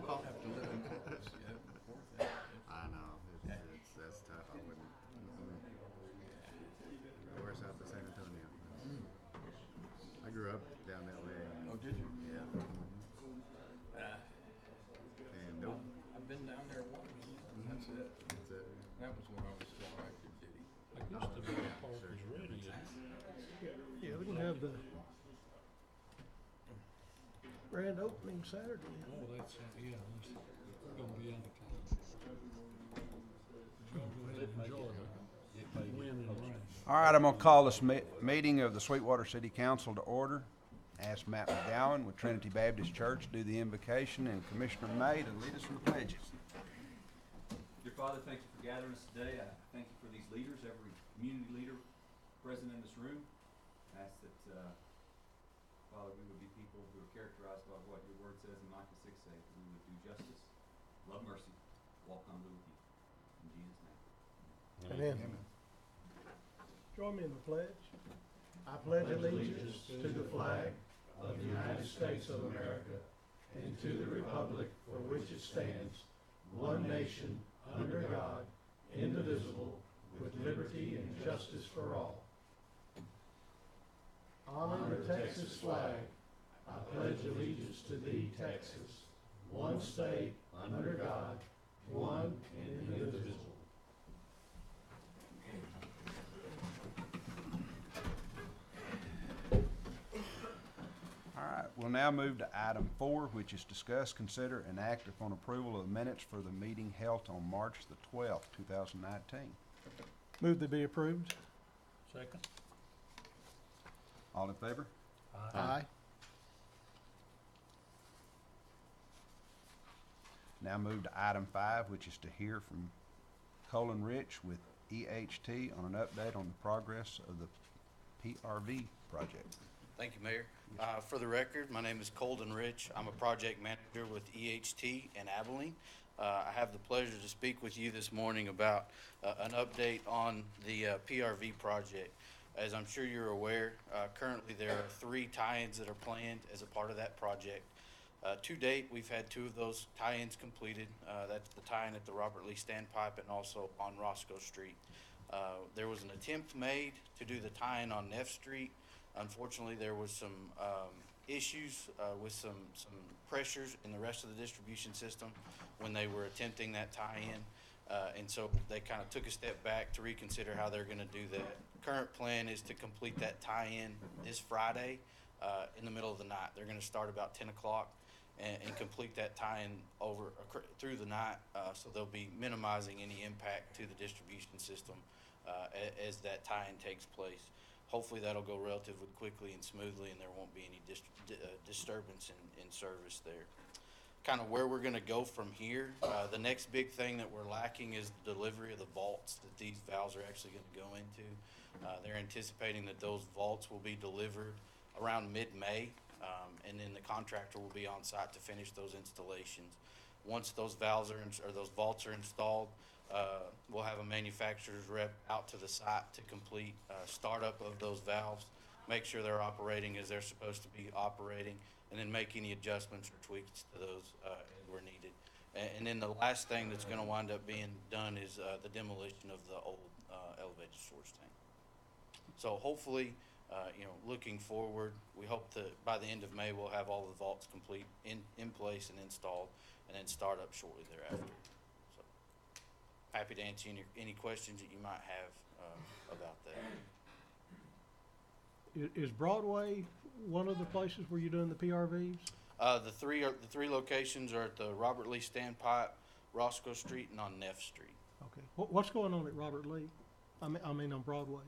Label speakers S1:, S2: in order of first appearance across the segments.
S1: I'll have to live in Columbus, yeah, poor thing.
S2: I know. That's tough. I wouldn't. Worse out to San Antonio. I grew up down that way.
S1: Oh, did you?
S2: Yeah.
S1: Uh,
S2: And nope.
S1: I've been down there once, that's it.
S2: That's it.
S1: That was when I was still active duty.
S3: I guess the ballpark is ready.
S4: Yeah, we're gonna have the grand opening Saturday.
S3: Oh, that's, yeah, that's gonna be out of town. Y'all go ahead and enjoy the wind and rain.
S5: All right, I'm going to call this meeting of the Sweetwater City Council to order. Ask Matt McGowan with Trinity Baptist Church to do the invocation, and Commissioner May to lead us in the pledges.
S6: Dear Father, thank you for gathering us today. I thank you for these leaders, every community leader present in this room. I ask that, Father, we would be people who are characterized by what your word says in Micah 6:8, that we would do justice, love mercy, walk humbly with you. In Jesus' name.
S4: Amen. Join me in the pledge. I pledge allegiance to the flag of the United States of America and to the republic for which it stands, one nation, under God, indivisible, with liberty and justice for all. Honor the Texas flag. I pledge allegiance to thee, Texas, one state, under God, one and indivisible.
S5: All right, we'll now move to item 4, which is discuss, consider, and act upon approval of the minutes for the meeting held on March the 12th, 2019.
S4: Move to be approved.
S3: Second?
S5: All in favor?
S4: Aye.
S5: Now move to item 5, which is to hear from Colin Rich with EHT on an update on the progress of the PRV project.
S7: Thank you, Mayor. For the record, my name is Colden Rich. I'm a project manager with EHT in Abilene. I have the pleasure to speak with you this morning about an update on the PRV project. As I'm sure you're aware, currently there are 3 tie-ins that are planned as a part of that project. To date, we've had 2 of those tie-ins completed. That's the tie-in at the Robert Lee Standpipe and also on Roscoe Street. There was an attempt made to do the tie-in on Neff Street. Unfortunately, there was some issues with some pressures in the rest of the distribution system when they were attempting that tie-in. And so they kind of took a step back to reconsider how they're going to do that. Current plan is to complete that tie-in this Friday in the middle of the night. They're going to start about 10 o'clock and complete that tie-in through the night, so they'll be minimizing any impact to the distribution system as that tie-in takes place. Hopefully that'll go relatively quickly and smoothly, and there won't be any disturbance in service there. Kind of where we're going to go from here, the next big thing that we're lacking is the delivery of the vaults that these valves are actually going to go into. They're anticipating that those vaults will be delivered around mid-May, and then the contractor will be on site to finish those installations. Once those valves or those vaults are installed, we'll have a manufacturer's rep out to the site to complete startup of those valves, make sure they're operating as they're supposed to be operating, and then make any adjustments or tweaks to those as were needed. And then the last thing that's going to wind up being done is the demolition of the old elevated storage tank. So hopefully, looking forward, we hope that by the end of May we'll have all the vaults complete in place and installed, and then start up shortly thereafter. So happy to answer any questions that you might have about that.
S4: Is Broadway one of the places where you're doing the PRVs?
S7: The three locations are at the Robert Lee Standpipe, Roscoe Street, and on Neff Street.
S4: Okay. What's going on at Robert Lee? I mean on Broadway.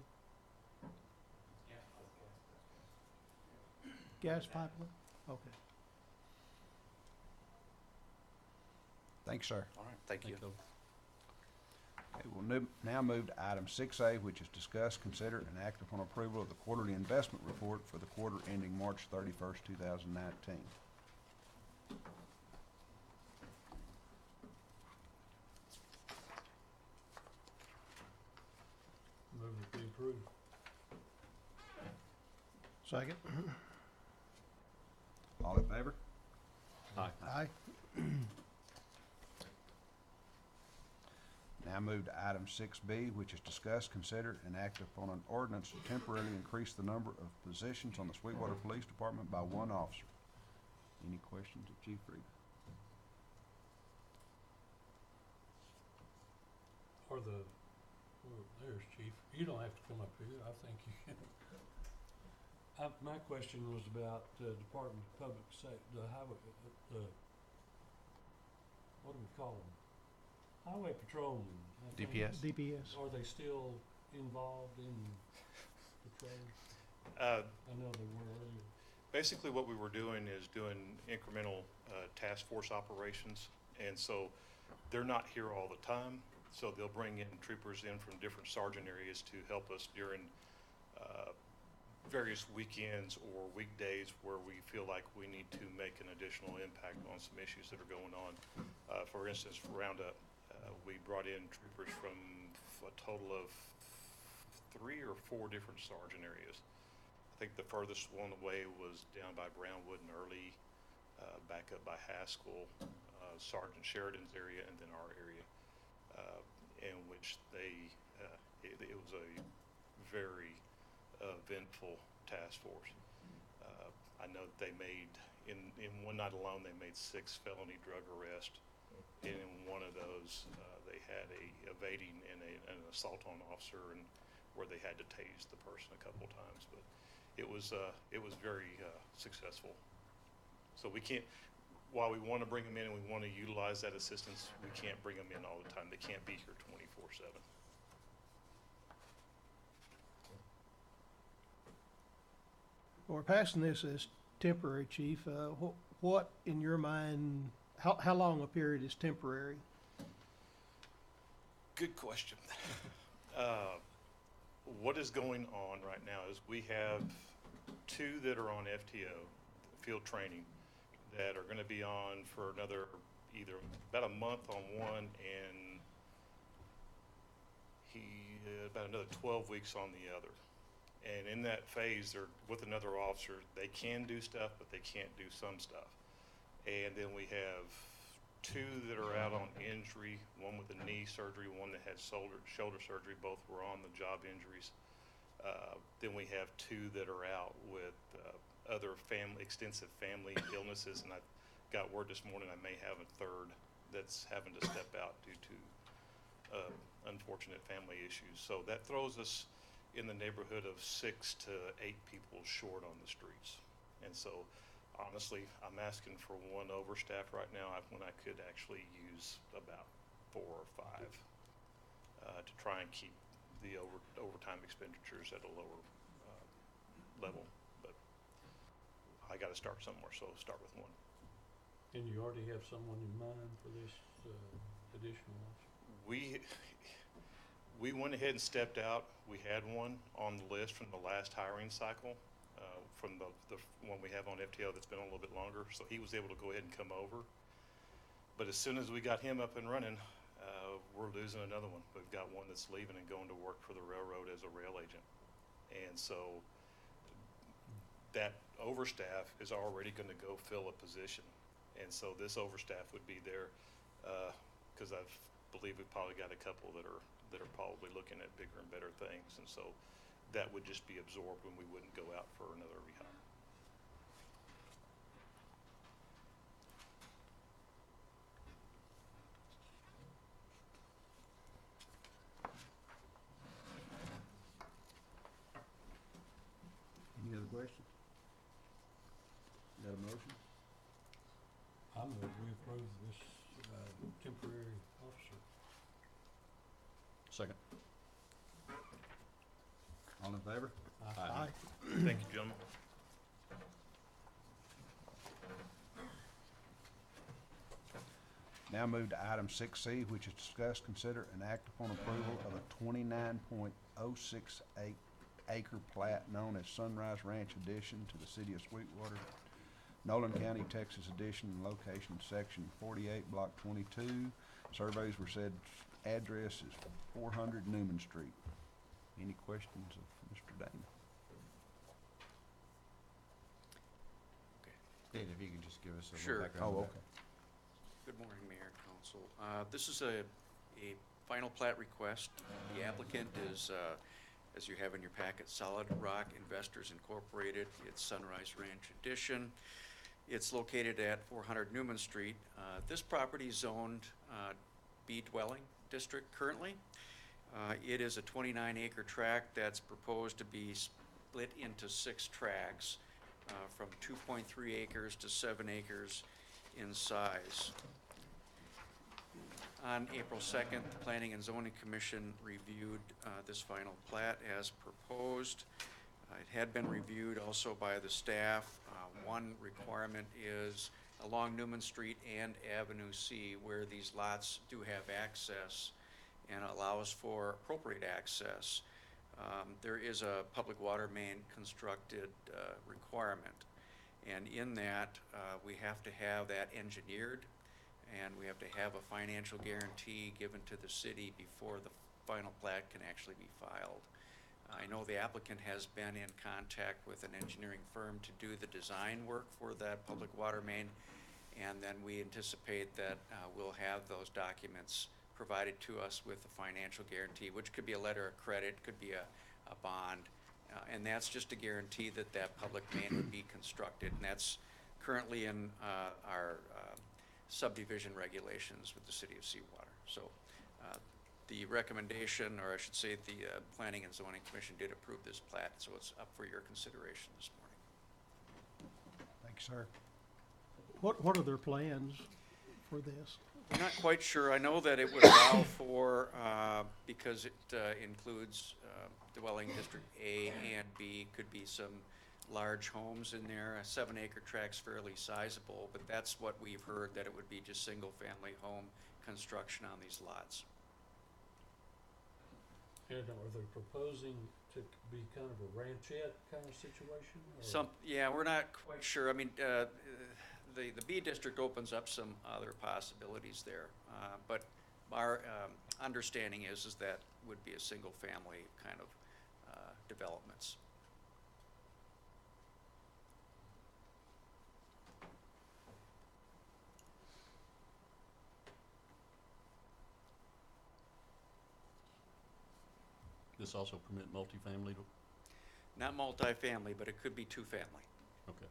S4: Gas pipeline? Okay.
S5: Thanks, sir.
S7: All right, thank you.
S5: Okay, we'll now move to item 6A, which is discuss, consider, and act upon approval of the quarterly investment report for the quarter ending March 31st, 2019.
S3: Move to be approved.
S4: Second.
S5: All in favor?
S3: Aye.
S4: Aye.
S5: Now move to item 6B, which is discuss, consider, and act upon an ordinance to temporarily increase the number of positions on the Sweetwater Police Department by one officer. Any questions of Chief Reed?
S3: Or well, there's Chief. You don't have to come up here. I think you can. My question was about Department of Public Safety, the highway, what do we call them? Highway patrolmen. I think.
S2: DPS?
S4: DPS.
S3: Are they still involved in patrol? I know they were earlier.
S8: Basically, what we were doing is doing incremental task force operations, and so they're not here all the time. So they'll bring in troopers in from different sergeant areas to help us during various weekends or weekdays where we feel like we need to make an additional impact on some issues that are going on. For instance, Roundup, we brought in troopers from a total of 3 or 4 different sergeant areas. I think the furthest one away was down by Brownwood and Early, back up by Haskell, Sergeant Sheridan's area, and then our area, in which it was a very eventful task force. I know that they made, in one night alone, they made 6 felony drug arrests. And in one of those, they had a evading and an assault on an officer, and where they had to tase the person a couple times. But it was very successful. So we can't, while we want to bring them in and we want to utilize that assistance, we can't bring them in all the time. They can't be here 24/7.
S4: We're passing this as temporary, Chief. What, in your mind, how long a period is temporary?
S8: Good question. What is going on right now is we have 2 that are on FTO, field training, that are going to be on for another either about a month on one and about another 12 weeks on the other. And in that phase, they're with another officer. They can do stuff, but they can't do some stuff. And then we have 2 that are out on injury, one with a knee surgery, one that had shoulder surgery. Both were on the job injuries. Then we have 2 that are out with other extensive family illnesses. And I got word this morning I may have a 3rd that's having to step out due to unfortunate family issues. So that throws us in the neighborhood of 6 to 8 people short on the streets. And so honestly, I'm asking for 1 overstaff right now when I could actually use about 4 or 5 to try and keep the overtime expenditures at a lower level. But I got to start somewhere, so start with 1.
S3: And you already have someone in mind for this additional officer?
S8: We went ahead and stepped out. We had one on the list from the last hiring cycle, from the one we have on FTO that's been a little bit longer. So he was able to go ahead and come over. But as soon as we got him up and running, we're losing another one. We've got one that's leaving and going to work for the railroad as a rail agent. And so that overstaff is already going to go fill a position. And so this overstaff would be there because I believe we've probably got a couple that are probably looking at bigger and better things. And so that would just be absorbed when we wouldn't go out for another rehire.
S5: Any other questions? Got a motion?
S3: I move we approve this temporary officer.
S2: Second.
S5: All in favor?
S4: Aye.
S8: Thank you, gentlemen.
S5: Now move to item 6C, which is discuss, consider, and act upon approval of a 29.068 acre plat known as Sunrise Ranch Addition to the City of Sweetwater, Nolan County, Texas Addition, and location section 48, block 22. Surveys were said address is 400 Newman Street. Any questions of Mr. Dana?
S2: Dave, if you could just give us a
S7: Sure.
S2: little background.
S5: Oh,
S2: of that.
S5: okay.
S7: Good morning, Mayor and Council. This is a
S9: final plat request. The applicant is, as you have in your packet, Solid Rock Investors Incorporated. It's Sunrise Ranch Edition. It's located at 400 Newman Street. This property is zoned B dwelling district currently. It is a 29-acre tract that's proposed to be split into 6 tracts from 2.3 acres to 7 acres in size. On April 2nd, the Planning and Zoning Commission reviewed this final plat as proposed. It had been reviewed also by the staff. One requirement is along Newman Street and Avenue C, where these lots do have access and allows for appropriate access. There is a public water main constructed requirement. And in that, we have to have that engineered, and we have to have a financial guarantee given to the city before the final plat can actually be filed. I know the applicant has been in contact with an engineering firm to do the design work for that public water main, and then we anticipate that we'll have those documents provided to us with a financial guarantee, which could be a letter of credit, could be a bond, and that's just a guarantee that that public main would be constructed, and that's currently in our subdivision regulations with the City of Seawater. So the recommendation, or I should say the Planning and Zoning Commission did approve this plat, so it's up for your consideration this morning.
S5: Thank you, sir.
S4: What are their plans for this?
S9: I'm not quite sure. I know that it would allow for, because it includes dwelling district A and B, could be some large homes in there. A 7-acre tract's fairly sizable, but that's what we've heard, that it would be just single-family home construction on these lots.
S3: And are they proposing to be kind of a ranchette kind of situation? Or?
S9: Yeah, we're not quite sure. I mean, the B district opens up some other possibilities there, but our understanding is that would be a single-family kind of developments.
S10: This also permit multifamily to,
S9: Not multifamily, but it could be 2-family.
S10: okay.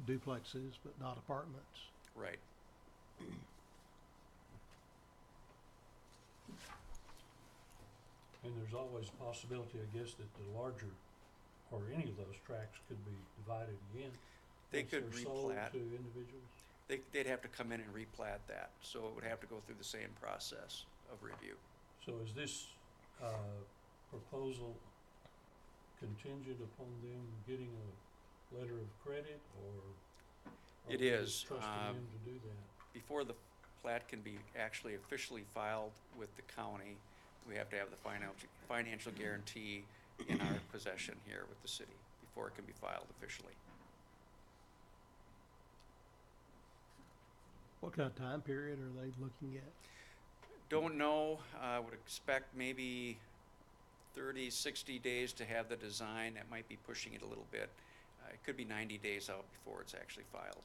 S4: Duplexes, but not apartments.
S9: Right.
S3: And there's always a possibility, I guess, that the larger, or any of those tracts could be divided again.
S9: They
S3: once
S9: could
S3: they're sold
S9: replat.
S3: to individuals.
S9: They'd have to come in and replat that, so it would have to go through the same process of review.
S3: So is this proposal contingent upon them getting a letter of credit, or? are
S9: It
S3: we
S9: is,
S3: just trusting them to do that?
S9: Before the plat can be actually officially filed with the county, we have to have the financial guarantee in our possession here with the city before it can be filed officially.
S4: What kind of time period are they looking at?
S9: Don't know, would expect maybe 30, 60 days to have the design. That might be pushing it a little bit. It could be 90 days out before it's actually filed.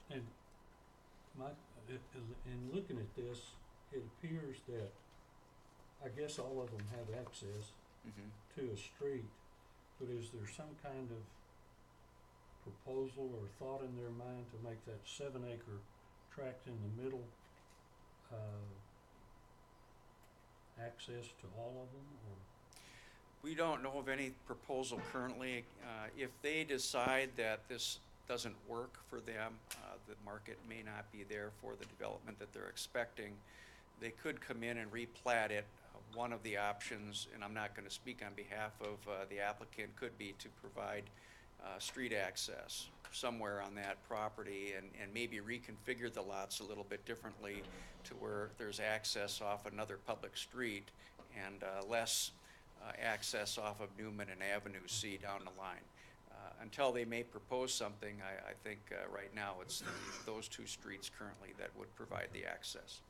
S3: And in looking at this, it appears that, I guess all of them have access
S9: Mm-hmm.
S3: to a street, but is there some kind of proposal or thought in their mind to make that 7-acre tract in the middle access to all of them, or?
S9: We don't know of any proposal currently. If they decide that this doesn't work for them, the market may not be there for the development that they're expecting, they could come in and replat it. One of the options, and I'm not going to speak on behalf of the applicant, could be to provide street access somewhere on that property and maybe reconfigure the lots a little bit differently to where there's access off another public street and less access off of Newman and Avenue C down the line. Until they may propose something, I think right now it's those 2 streets currently that would provide the access.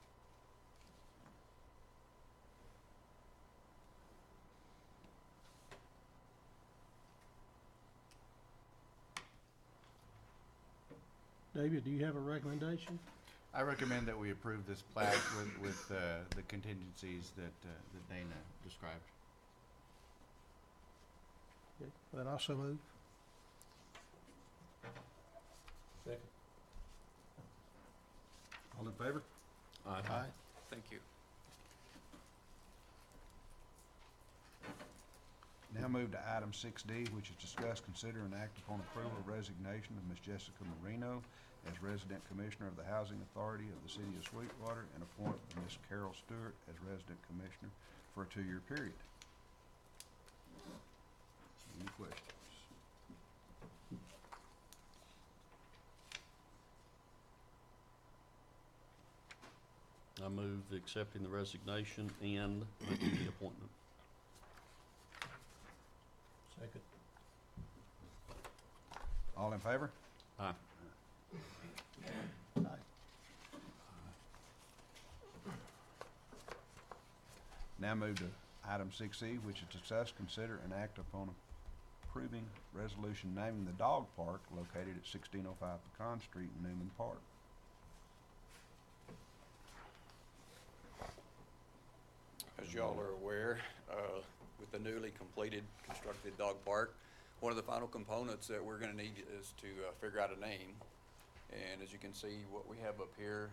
S4: David, do you have a recommendation?
S2: I recommend that we approve this plat with the contingencies that Dana described.
S4: Okay, then also move.
S3: Second.
S5: All in favor?
S3: Aye.
S9: Thank you.
S5: Now move to item 6D, which is discuss, consider, and act upon approval of resignation of Ms. Jessica Marino as Resident Commissioner of the Housing Authority of the City of Sweetwater and appoint Ms. Carol Stewart as Resident Commissioner for a 2-year period. Any questions?
S10: I move accepting the resignation and making the appointment.
S3: Second.
S5: All in favor?
S10: Aye.
S4: Aye.
S5: Now move to item 6E, which is discuss, consider, and act upon approving resolution naming the dog park located at 1605 Pecan Street in Newman Park.
S11: As y'all are aware, with the newly completed constructed dog park, one of the final components that we're gonna need is to figure out a name. And as you can see, what we have up here,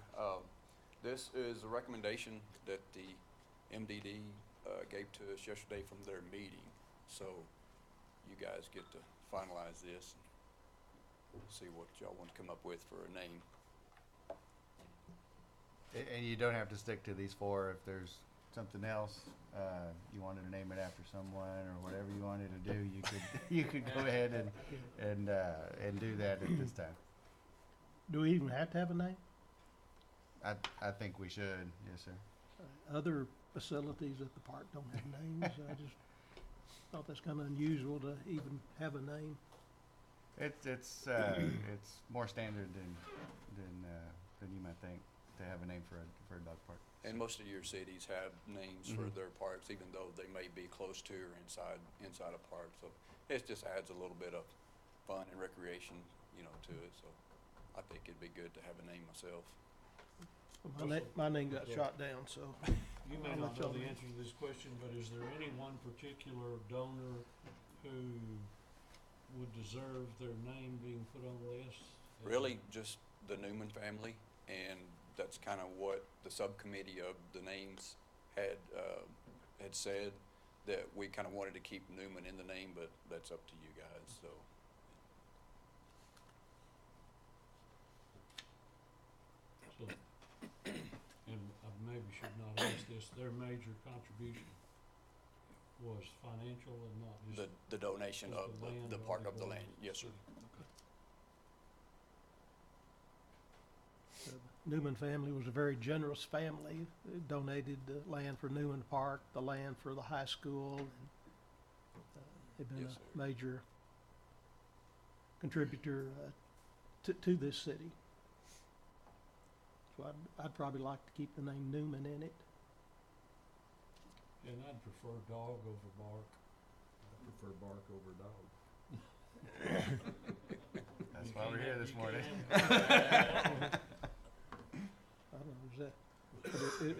S11: this is a recommendation that the MDD gave to us yesterday from their meeting. So you guys get to finalize this and see what y'all want to come up with for a name.
S2: And you don't have to stick to these four. If there's something else, you wanted to name it after someone or whatever you wanted to do, you could go ahead and do that at this time.
S4: Do we even have to have a name?
S2: I think we should, yes, sir.
S4: Other facilities at the park don't have names. I just thought that's kind of unusual to even have a name.
S2: It's more standard than you might think to have a name for a dog park.
S11: And most of your cities have names for their parks, even though they may be close to or inside a park. So it just adds a little bit of fun and recreation, to it. So I think it'd be good to have a name myself.
S4: My name got shot down, so.
S3: You may
S4: I'll let
S3: not know
S4: y'all
S3: the
S4: know.
S3: answer to this question, but is there any one particular donor who would deserve their name being put on the list?
S11: Really, just the Newman family, and that's kind of what the subcommittee of the names had said, that we kind of wanted to keep Newman in the name, but that's up to you guys, so.
S3: So, and I maybe should not ask this, their major contribution was financial and not just.
S11: The donation
S3: just
S11: of
S3: land
S11: the part of the
S3: already
S11: land, yes, sir.
S4: The Newman family was a very generous family. They donated the land for Newman Park, the land for the high school. And, they've been
S11: Yes, sir.
S4: a major contributor to this city. So I'd probably like to keep the name Newman in it.
S3: And I'd prefer dog over bark.
S1: I prefer bark over dog.
S2: That's
S3: You
S2: why we're
S3: can't
S2: here
S3: have-
S2: this
S3: you
S2: morning.
S3: can't
S4: I don't know,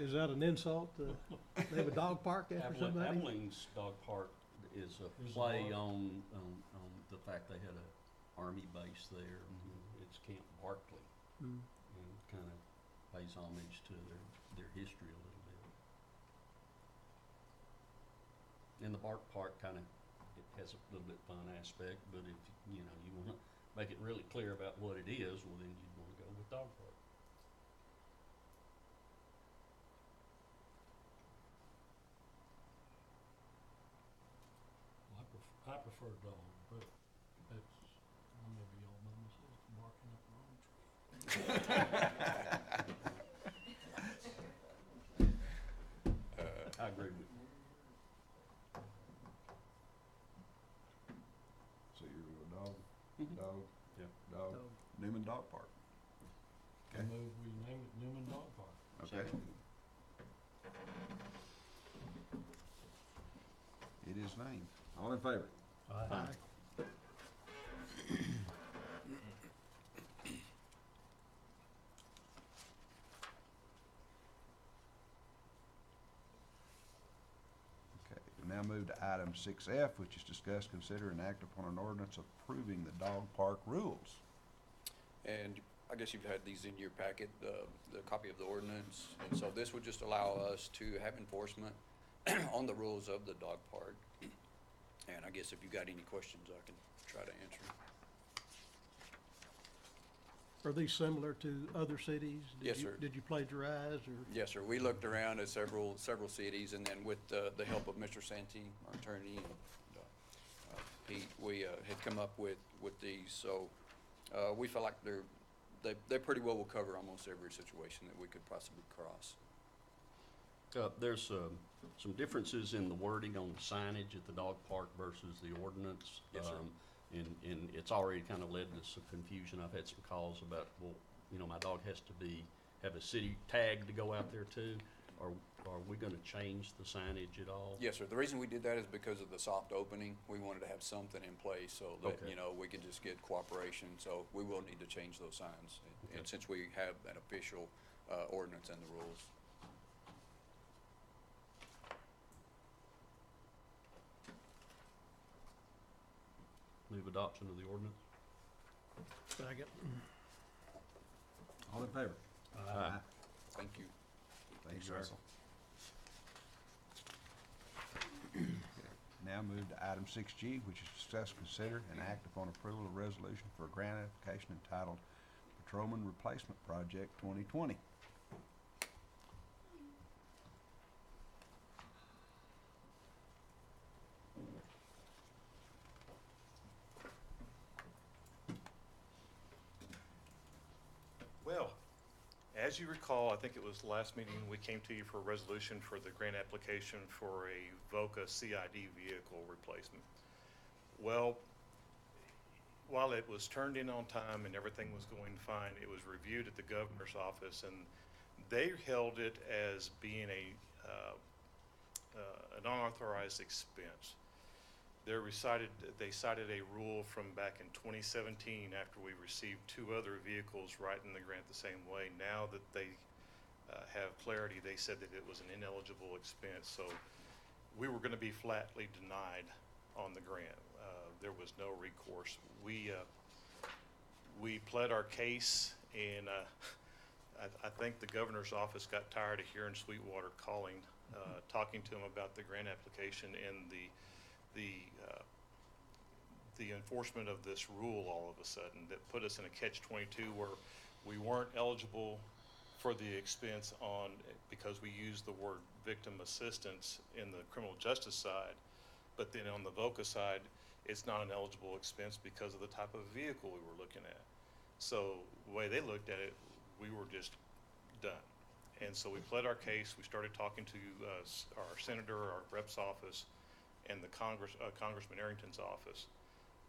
S4: is that an insult? They have a dog park after somebody?
S10: Abilene's Dog Park is a
S3: Is a
S10: play
S3: bark.
S10: on the fact they had a army base there. It's Camp Barkley,
S4: Mm.
S10: and kind of pays homage to their history a little bit. And the Bark Park kind of, it has a little bit fun aspect, but if, you want to make it really clear about what it is, well, then you'd want to go with Dog Park.
S3: Well, I prefer dog, but that's, maybe y'all mamas is barking up the wrong tree.
S10: I agree with you.
S5: So you're a dog,
S10: Mhm.
S5: dog,
S10: Yeah.
S5: dog,
S4: Dog.
S5: Newman Dog Park.
S3: I
S5: Okay.
S3: move we name it Newman Dog Park.
S5: Okay. It is named. All in favor?
S4: Aye.
S5: move to item 6F, which is discuss, consider, and act upon an ordinance approving the dog park rules.
S11: And I guess you've had these in your packet, the copy of the ordinance. And so this would just allow us to have enforcement on the rules of the dog park. And I guess if you got any questions, I can try to answer.
S4: Are these similar to other cities?
S11: Yes, sir.
S4: Did you plagiarize or?
S11: Yes, sir. We looked around at several cities, and then with the help of Mr. Santee, our attorney, and Pete, we had come up with these. So we feel like they pretty well will cover almost every situation that we could possibly cross.
S10: There's some differences in the wording on the signage at the dog park versus the ordinance.
S11: Yes, sir.
S10: And it's already kind of led to some confusion. I've had some calls about, well, you know, my dog has to have a city tag to go out there too. Are we gonna change the signage at all?
S11: Yes, sir. The reason we did that is because of the soft opening. We wanted to have something in place so that,
S10: Okay.
S11: you know, we could just get cooperation. So we will need to change those signs.
S10: Okay.
S11: And since we have an official ordinance and the rules.
S10: Move adoption of the ordinance?
S4: Second.
S5: All in favor?
S10: Aye.
S11: Thank you.
S5: Thank
S11: Thanks,
S5: you,
S11: Russell.
S5: Now move to item 6G, which is discuss, consider, and act upon approval of resolution for a grant application entitled Patrolman Replacement Project 2020.
S8: Well, as you recall, I think it was last meeting, we came to you for a resolution for the grant application for a VOCA CID vehicle replacement. Well, while it was turned in on time and everything was going fine, it was reviewed at the governor's office, and they held it as being an unauthorized expense. They cited a rule from back in 2017 after we received 2 other vehicles writing the grant the same way. Now that they have clarity, they said that it was an ineligible expense. So we were going to be flatly denied on the grant. There was no recourse. We pled our case, and I think the governor's office got tired of hearing Sweetwater calling, talking to him about the grant application and the enforcement of this rule all of a sudden that put us in a catch-22 where we weren't eligible for the expense because we used the word victim assistance in the criminal justice side, but then on the VOCA side, it's not an eligible expense because of the type of vehicle we were looking at. So the way they looked at it, we were just done. And so we pled our case. We started talking to our senator, our rep's office, and the Congressman Arrington's office.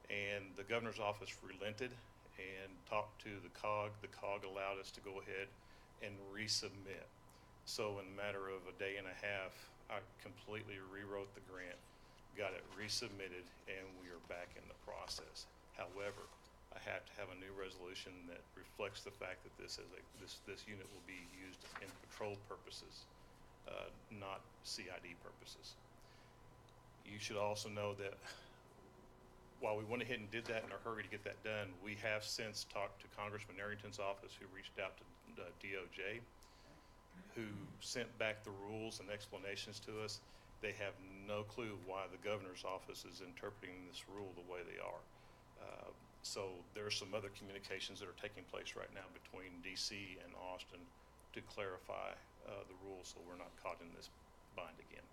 S8: And the governor's office relented and talked to the COG. The COG allowed us to go ahead and resubmit. So in a matter of a day and a half, I completely rewrote the grant, got it resubmitted, and we are back in the process. However, I have to have a new resolution that reflects the fact that this unit will be used in patrol purposes, not CID purposes. You should also know that while we went ahead and did that in a hurry to get that done, we have since talked to Congressman Arrington's office, who reached out to DOJ, who sent back the rules and explanations to us. They have no clue why the governor's office is interpreting this rule the way they are. So there are some other communications that are taking place right now between DC and Austin to clarify the rules so we're not caught in this bind again.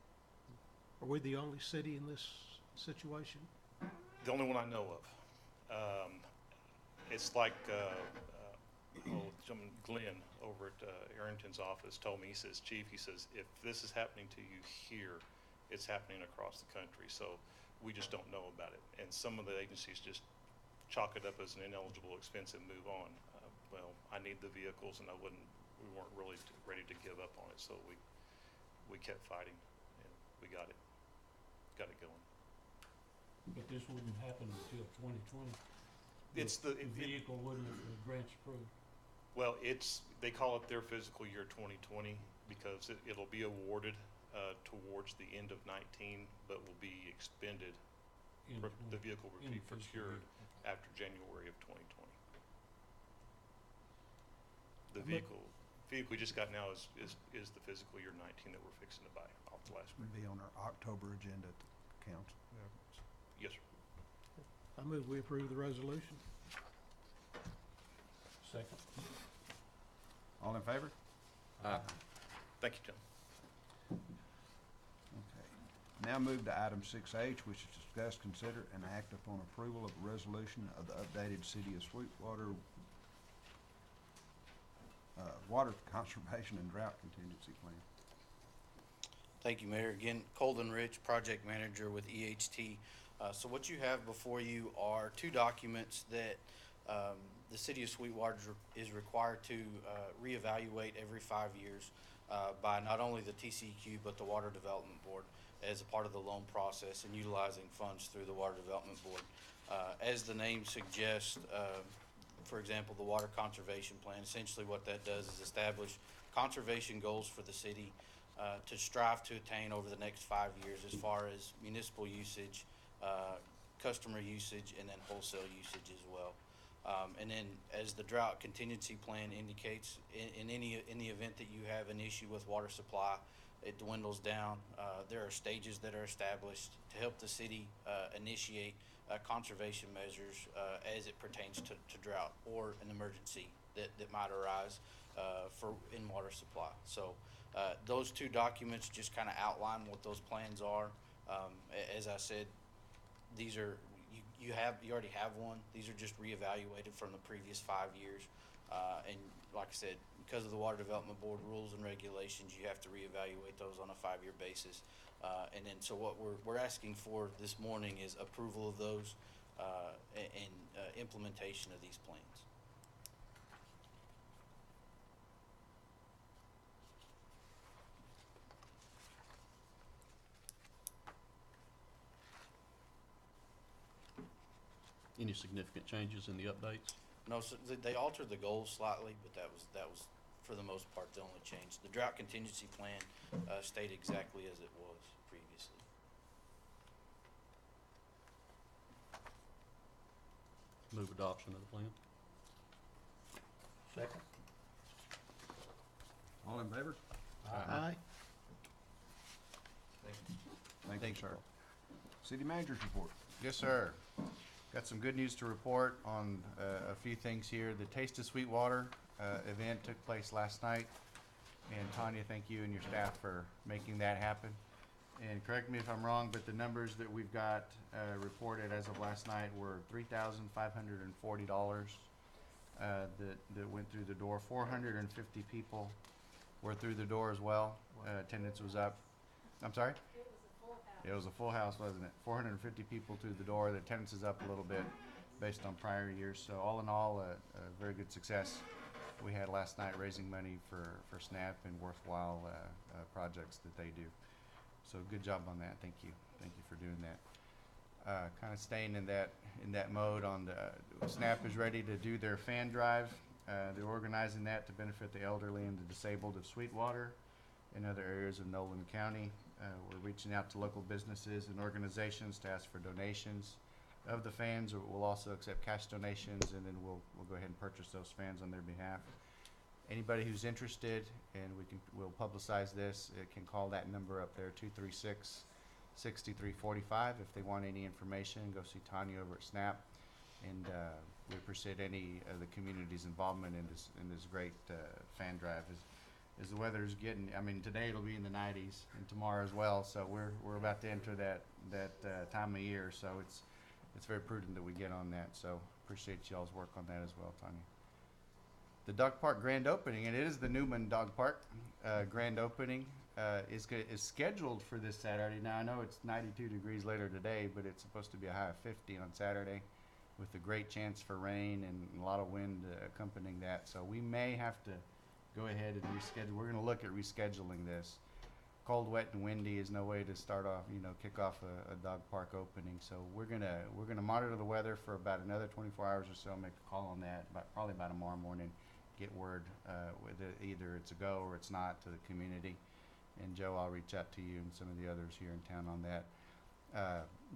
S4: Are we the only city in this situation?
S8: The only one I know of. It's like Glenn over at Arrington's office told me, he says, Chief, he says, if this is happening to you here, it's happening across the country. So we just don't know about it. And some of the agencies just chalk it up as an ineligible expense and move on. Well, I need the vehicles, and we weren't really ready to give up on it. So we kept fighting, and we got it going.
S3: But this wouldn't happen until 2020.
S8: The
S3: vehicle wouldn't, the grant's approved.
S8: Well, they call it their fiscal year 2020 because it'll be awarded towards the end of 19, but will be expended.
S3: In
S8: The vehicle will be
S3: in fiscal
S8: procured
S3: year.
S8: after January of 2020. The
S4: Look-
S8: vehicle we just got now is the fiscal year 19 that we're fixing to buy off the last week.
S5: Would be on our October agenda at the council.
S8: Yes, sir.
S4: I move we approve the resolution.
S3: Second.
S5: All in favor?
S8: Thank you, Tim.
S5: Okay. Now move to item 6H, which is discuss, consider, and act upon approval of a resolution of the updated City of Sweetwater Water Conservation and Drought Contingency Plan.
S7: Thank you, Mayor. Again, Colden Rich, Project Manager with EHT. So what you have before you are two documents that the City of Sweetwater is required to reevaluate every 5 years by not only the TCEQ but the Water Development Board as a part of the loan process and utilizing funds through the Water Development Board. As the name suggests, for example, the Water Conservation Plan, essentially what that does is establish conservation goals for the city to strive to attain over the next 5 years as far as municipal usage, customer usage, and then wholesale usage as well. And then as the drought contingency plan indicates, in the event that you have an issue with water supply, it dwindles down. There are stages that are established to help the city initiate conservation measures as it pertains to drought or an emergency that might arise in water supply. So those two documents just kind of outline what those plans are. As I said, these are you already have one. These are just reevaluated from the previous 5 years. And like I said, because of the Water Development Board rules and regulations, you have to reevaluate those on a 5-year basis. And then so what we're asking for this morning is approval of those and implementation of these plans.
S10: Any significant changes in the updates?
S7: No, so they altered the goals slightly, but that was for the most part the only change. The drought contingency plan stayed exactly as it was previously.
S10: Move adoption of the plan?
S3: Second.
S5: All in favor?
S4: Aye.
S5: Thank you, sir. City Manager's report.
S2: Yes, sir. Got some good news to report on a few things here. The Taste of Sweetwater event took place last night. And Tanya, thank you and your staff for making that happen. And correct me if I'm wrong, but the numbers that we've got reported as of last night were $3,540 that went through the door. 450 people were through the door as well. Attendance was up. I'm sorry? It was a full house, wasn't it? 450 people through the door. The attendance is up a little bit based on prior years. So all in all, a very good success we had last night raising money for SNAP and worthwhile projects that they do. So good job on that. Thank you. Thank you for doing that. Kind of staying in that mode on the SNAP is ready to do their fan drive. They're organizing that to benefit the elderly and the disabled of Sweetwater and other areas of Nolan County. We're reaching out to local businesses and organizations to ask for donations of the fans. We'll also accept cash donations, and then we'll go ahead and purchase those fans on their behalf. Anybody who's interested, and we'll publicize this, it can call that number up there, 236-6345. If they want any information, go see Tanya over at SNAP. And we appreciate any of the community's involvement in this great fan drive. As the weather's getting, I mean, today it'll be in the 90s and tomorrow as well. So we're about to enter that time of year. So it's very prudent that we get on that. So appreciate y'all's work on that as well, Tanya. The dog park grand opening, and it is the Newman Dog Park grand opening, is scheduled for this Saturday. Now I know it's 92 degrees later today, but it's supposed to be a high of 50 on Saturday, with a great chance for rain and a lot of wind accompanying that. So we may have to go ahead and reschedule. We're going to look at rescheduling this. Cold, wet, and windy is no way to start off, kick off a dog park opening. So we're gonna monitor the weather for about another 24 hours or so. Make a call on that, probably by tomorrow morning. Get word whether either it's a go or it's not to the community, And Joe, I'll reach out to you and some of the others here in town on that.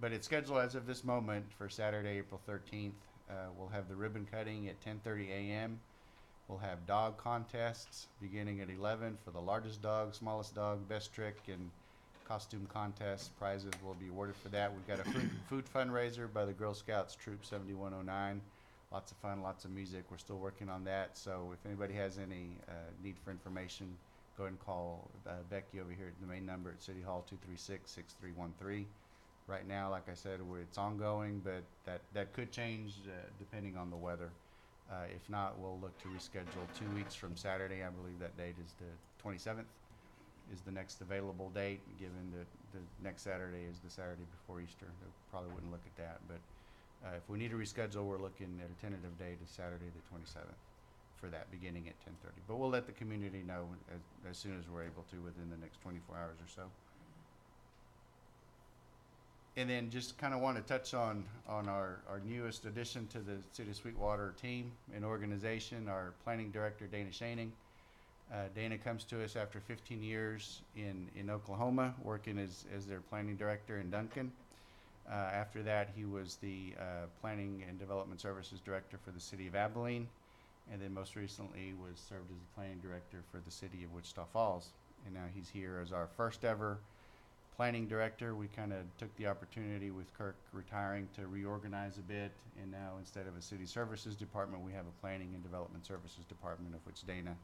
S2: But it's scheduled as of this moment for Saturday, April 13th. We'll have the ribbon cutting at 10:30 a.m. We'll have dog contests beginning at 11 for the largest dog, smallest dog, best trick, and costume contest. Prizes will be awarded for that. We've got a food fundraiser by the Girl Scouts Troop 7109. Lots of fun, lots of music. We're still working on that. So if anybody has any need for information, go ahead and call Becky over here at the main number at City Hall, 236-6313. Right now, like I said, it's ongoing, but that could change depending on the weather. If not, we'll look to reschedule 2 weeks from Saturday. I believe that date is the 27th is the next available date, given that the next Saturday is the Saturday before Easter. I probably wouldn't look at that, but if we need to reschedule, we're looking at a tentative date of Saturday the 27th for that, beginning at 10:30. But we'll let the community know as soon as we're able to within the next 24 hours or so. And then just kind of want to touch on our newest addition to the City of Sweetwater team and organization, our planning director, Dana Shaning. Dana comes to us after 15 years in Oklahoma, working as their planning director in Duncan. After that, he was the planning and development services director for the city of Abilene, and then most recently served as the planning director for the city of Wichita Falls. And now he's here as our first ever planning director. We kind of took the opportunity with Kirk retiring to reorganize a bit, and now instead of a city services department, we have a planning and development services department, of which Dana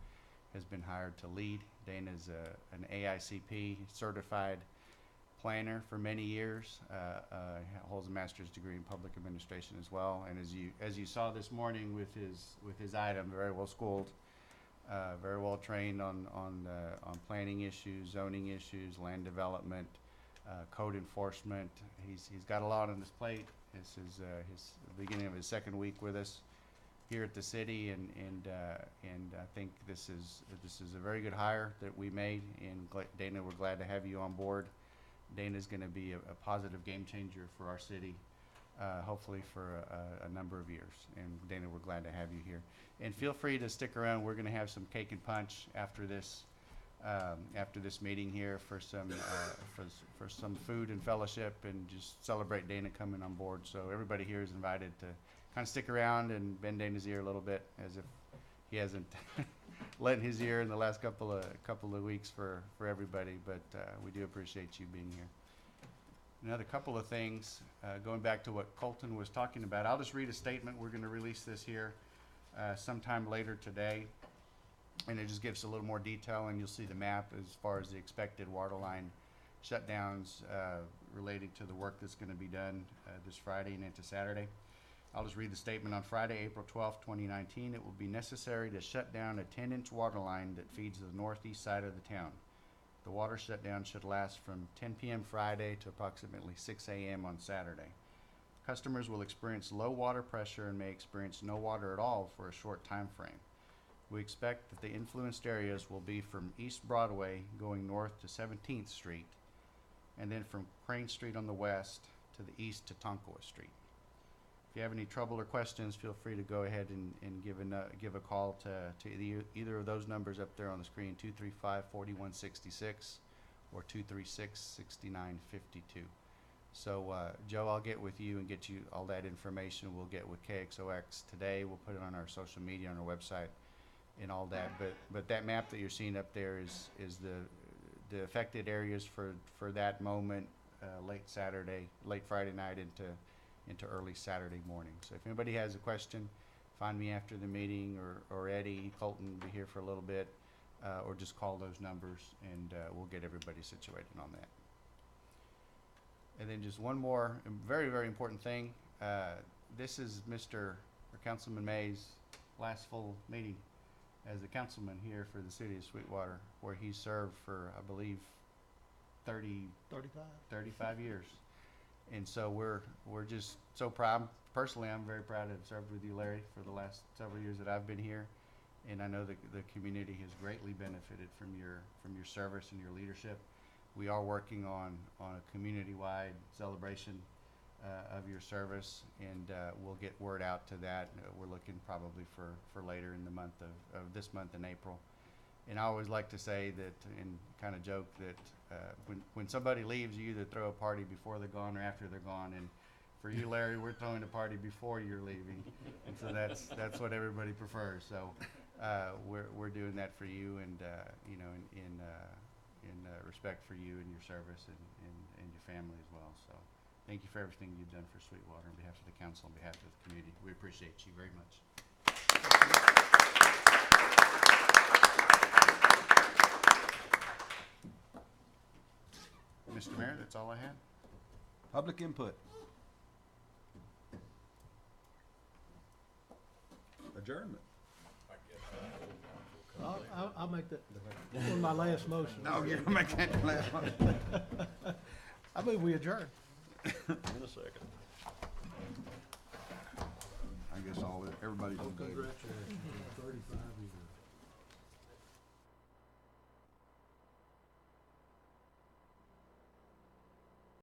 S2: has been hired to lead. Dana's an AICP certified planner for many years, holds a master's degree in public administration as well, and as you saw this morning with his item, very well schooled, very well trained on planning issues, zoning issues, land development, code enforcement. He's got a lot on his plate. This is his beginning of his second week with us here at the city, and I think this is a very good hire that we made. And Dana, we're glad to have you on board. Dana's going to be a positive game changer for our city, hopefully for a number of years. And Dana, we're glad to have you here. And feel free to stick around. We're going to have some cake and punch after this meeting here for some food and fellowship, and just celebrate Dana coming on board. So everybody here is invited to kind of stick around and bend Dana's ear a little bit, as if he hasn't lent his ear in the last couple of weeks for everybody. But we do appreciate you being here. Another couple of things, going back to what Colton was talking about. I'll just read a statement. We're going to release this here sometime later today, and it just gives a little more detail, and you'll see the map as far as the expected water line shutdowns relating to the work that's going to be done this Friday and into Saturday. I'll just read the statement. On Friday, April 12, 2019, it will be necessary to shut down a 10-inch water line that feeds the northeast side of the town. The water shutdown should last from 10 p.m. Friday to approximately 6 a.m. on Saturday. Customers will experience low water pressure and may experience no water at all for a short time frame. We expect that the influenced areas will be from East Broadway going north to 17th Street, and then from Crane Street on the west to the east to Tonkawa Street. If you have any trouble or questions, feel free to go ahead and give a call to either of those numbers up there on the screen, 235-4166 or 236-6952. So Joe, I'll get with you and get you all that information. We'll get with KXOX today. We'll put it on our social media, on our website, and all that. But that map that you're seeing up there is the affected areas for that moment, late Friday night into early Saturday morning. So if anybody has a question, find me after the meeting, or Eddie, Colton will be here for a little bit, or just call those numbers, and we'll get everybody situated on that. And then just one more very, very important thing. This is Councilman May's last full meeting as a councilman here for the city of Sweetwater, where he served for, I believe, 35 years. And so we're just so proud. Personally, I'm very proud to have served with you, Larry, for the last several years that I've been here. And I know the community has greatly benefited from your service and your leadership. We are working on a community-wide celebration of your service, and we'll get word out to that. We're looking probably for later in the month of this month in April. and I always like to say that, and kind of joke that, when somebody leaves, you either throw a party before they're gone or after they're gone, and for you, Larry, we're throwing a party before you're leaving, and so that's what everybody prefers. So we're doing that for you, and you know, in respect for you and your service and your family as well. So thank you for everything you've done for Sweetwater on behalf of the council, on behalf of the community. We appreciate you very much. Mr. Mayor, that's all I had.
S5: Public input. Adjournment.
S4: I'll make that one my last motion.
S5: No, you're gonna make that the last one.
S4: I move we adjourn.
S10: In a second.
S5: I guess everybody's.
S1: Congratulations, 35